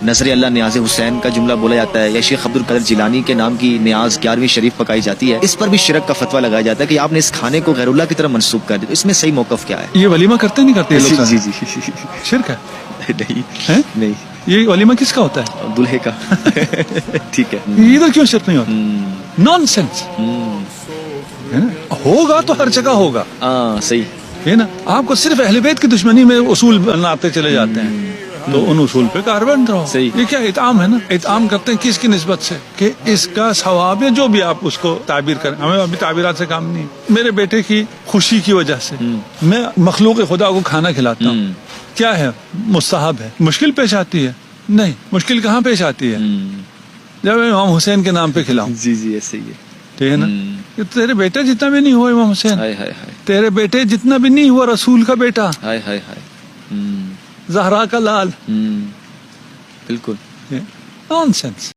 नजर अल्लाह न्याज हुसैन का जुमला बोला जाता है, या शेख अब्दुल कदर जिलानी के नाम की न्याज 11वीं शरीफ पकाई जाती है, इस पर भी शिरक का फतवा लगाया जाता है कि आपने इस खाने को गैरुल्लाह की तरफ मंसूब कर दिया। तो इसमें सही मौकफ क्या है? یہ वलीमा करते नहीं करते ये लोग? जी जी शिरक है? नहीं हैं? नहीं, ये वलीमा किसका होता है? दुल्हे का। ठीक है। इधर क्यों शिरक नहीं होता? नॉनसेंस है ना। होगा तो हर जगह होगा, हाँ सही है ना। आपको सिर्फ अहले बैत की दुश्मनी में उसूल बनाते चले जाते हैं, तो उन उसूल पे कारबंद रहो। सही। ये क्या इताम है ना, इताम करते हैं किसकी निस्बत से कि इसका सवाब है, जो भी आप उसको ताबीर करें। हमें अभी ताबीरात से काम नहीं। मेरे बेटे की खुशी की वजह से मैं मखलूक खुदा को खाना खिलाता हूँ, क्या है मुस्तहब है? मुश्किल पेश आती है? नहीं, मुश्किल कहाँ पेश आती है? जब इमाम हुसैन के नाम पे खिलाऊं, जी जी ऐसे ही है। ठीक है ना। कि तेरे बेटे जितना भी नहीं हुआ इमाम हुसैन, हाय हाय हाय तेरे बेटे जितना भी नहीं हुआ रसूल का बेटा, हाय हाय हाय। जहरा का लाल। बिल्कुल। नॉनसेंस।